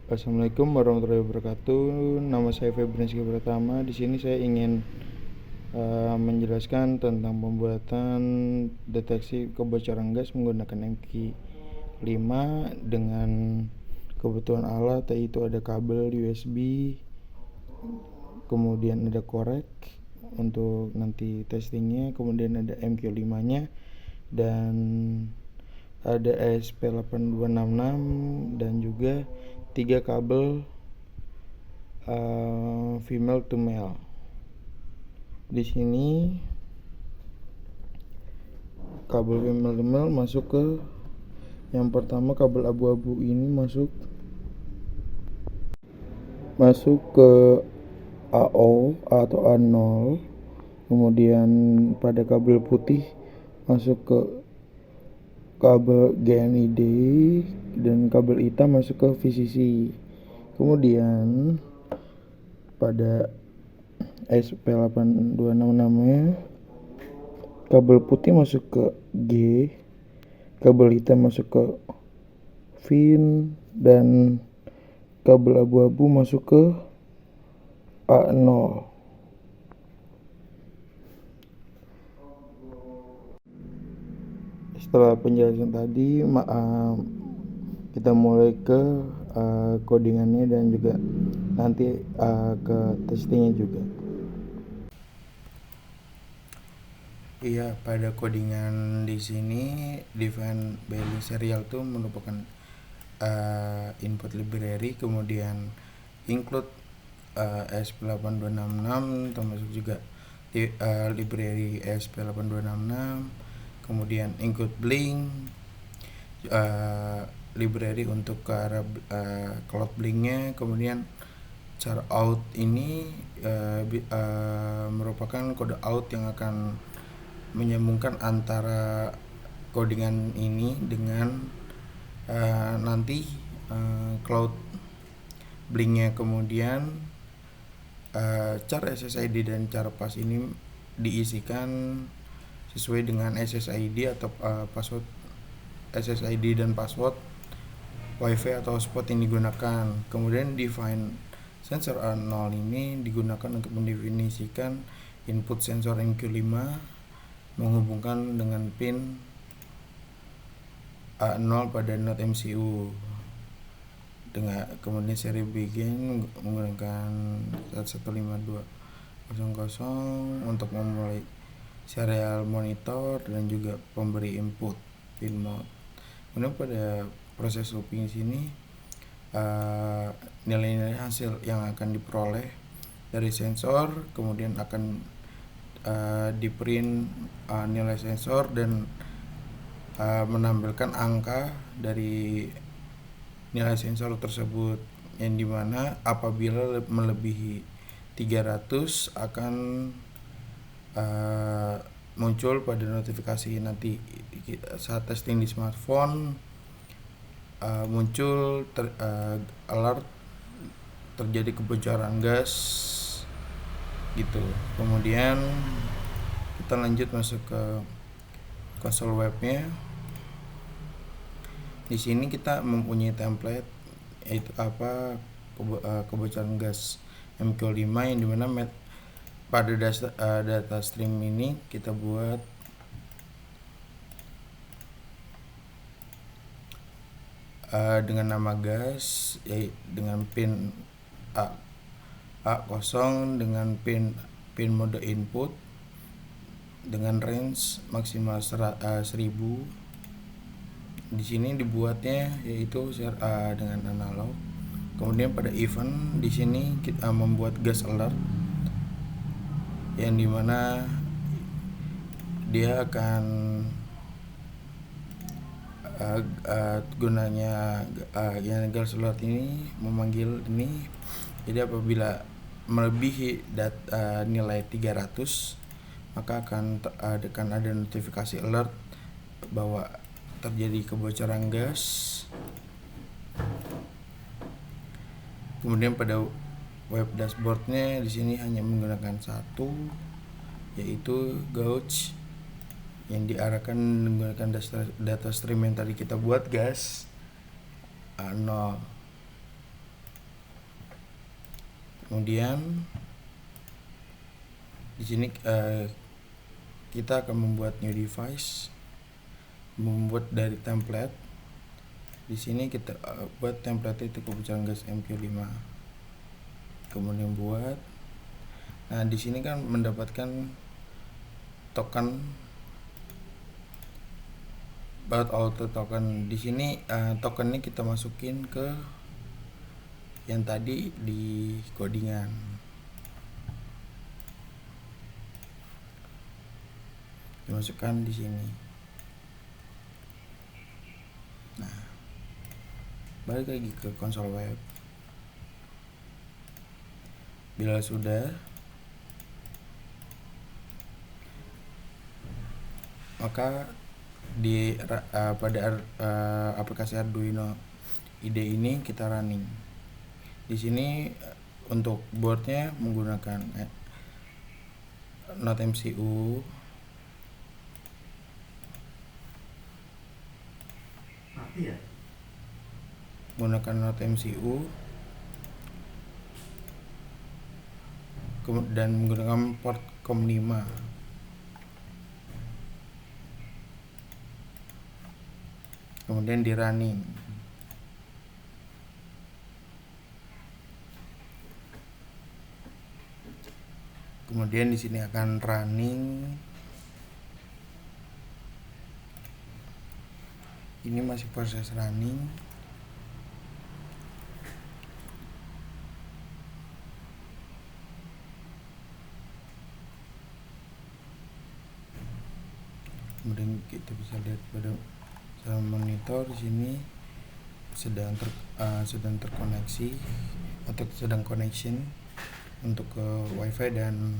Assalamualaikum warahmatullahi wabarakatuh. Nama saya Febri Pratama. Di sini saya ingin menjelaskan tentang pembuatan deteksi kebocoran gas menggunakan MQ5 dengan kebutuhan alat, yaitu ada kabel USB, kemudian ada korek untuk nanti testingnya, kemudian ada MQ5-nya, dan ada ESP8266 dan juga 3 kabel female to male. Di sini kabel female to male masuk ke yang pertama, kabel abu-abu ini masuk ke AO atau A0. Kemudian pada kabel putih masuk ke kabel GNID dan kabel hitam masuk ke VCC. Kemudian pada SP8266 nya kabel putih masuk ke G, kabel hitam masuk ke VIN, dan kabel abu-abu masuk ke A0. Setelah penjelasan tadi, kita mulai ke codingannya dan juga nanti ke testingnya juga. Iya, pada codingan di sini define value serial itu merupakan input library, kemudian include ESP8266 termasuk juga library ESP8266, kemudian include blink, library untuk ke arah cloud blinknya, kemudian char out ini merupakan kode out yang akan menyambungkan antara codingan ini dengan nanti cloud blinknya. Kemudian char SSID dan char pass ini diisikan sesuai dengan SSID atau password SSID dan password WiFi atau hotspot yang digunakan. Kemudian define sensor A0 ini digunakan untuk mendefinisikan input sensor MQ5 menghubungkan dengan pin A0 pada node MCU. Kemudian seri begin menggunakan 115200 untuk memulai serial monitor dan juga pemberi input pin mode. Kemudian pada proses looping sini nilai-nilai hasil yang akan diperoleh dari sensor kemudian akan di print nilai sensor dan menampilkan angka dari nilai sensor tersebut, yang dimana apabila melebihi 300 akan muncul pada notifikasi nanti saat testing di smartphone, muncul alert terjadi kebocoran gas gitu. Kemudian kita lanjut masuk ke konsol webnya. Di sini kita mempunyai template, yaitu kebocoran gas MQ5, yang dimana pada data stream ini kita buat dengan nama gas, yaitu dengan pin A0 dengan pin mode input dengan range maksimal 1000. Di sini dibuatnya yaitu dengan analog. Kemudian pada event di sini kita membuat gas alert, yang dimana dia akan gunanya yang gas alert ini memanggil ini. Jadi apabila melebihi nilai 300 maka akan ada notifikasi alert bahwa terjadi kebocoran gas. Kemudian pada web dashboardnya di sini hanya menggunakan satu, yaitu gauge yang diarahkan menggunakan data stream yang tadi kita buat gas A0. Kemudian di sini kita akan membuat new device, membuat dari template. Di sini kita buat template itu kebocoran gas MQ5. Kemudian buat. Nah, di sini kan mendapatkan token baut auto token. Di sini tokennya kita masukin ke yang tadi di codingan. Dimasukkan di sini. Nah, balik lagi ke konsol web. Bila sudah, maka pada aplikasi Arduino IDE ini kita running. Di sini untuk boardnya menggunakan Node MCU, menggunakan Node MCU dan menggunakan port COM5. Kemudian di running. Kemudian di sini akan running. Ini masih proses running. Kemudian kita bisa lihat pada monitor di sini sedang terkoneksi atau sedang connection untuk ke WiFi dan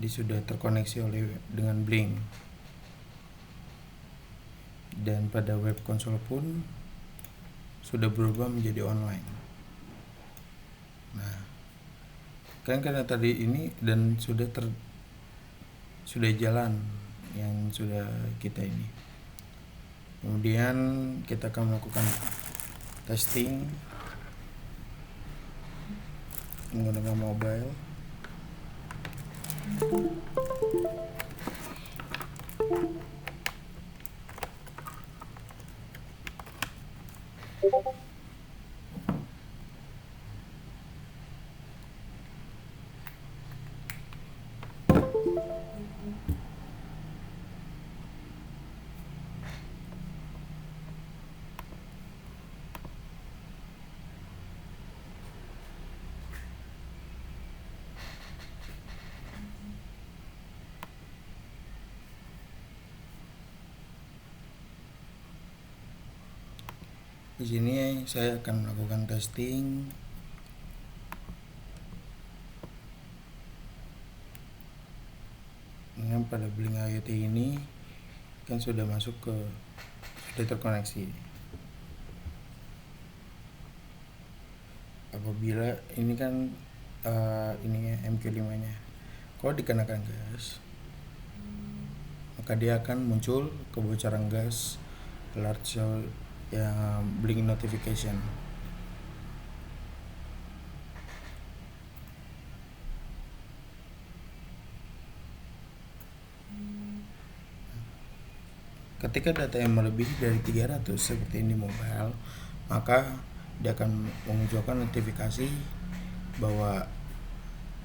sudah terkoneksi dengan Blink, dan pada web konsol pun sudah berubah menjadi online. Nah, kan karena tadi ini dan sudah jalan yang sudah kita ini. Kemudian kita akan melakukan testing menggunakan mobile. Di sini saya akan melakukan testing. Dengan pada Blink IoT ini kan sudah terkoneksi. Apabila ini kan ininya MQ5-nya, kalau dikenakan gas, maka dia akan muncul kebocoran gas large yang Blink notification. Ketika data yang melebihi dari 300 seperti ini mobile, maka dia akan memunculkan notifikasi bahwa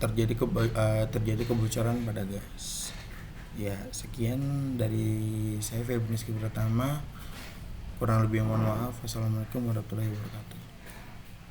terjadi kebocoran pada gas. Ya, sekian dari saya, Febri Pratama. Kurang lebih mohon maaf. Wassalamualaikum warahmatullahi wabarakatuh.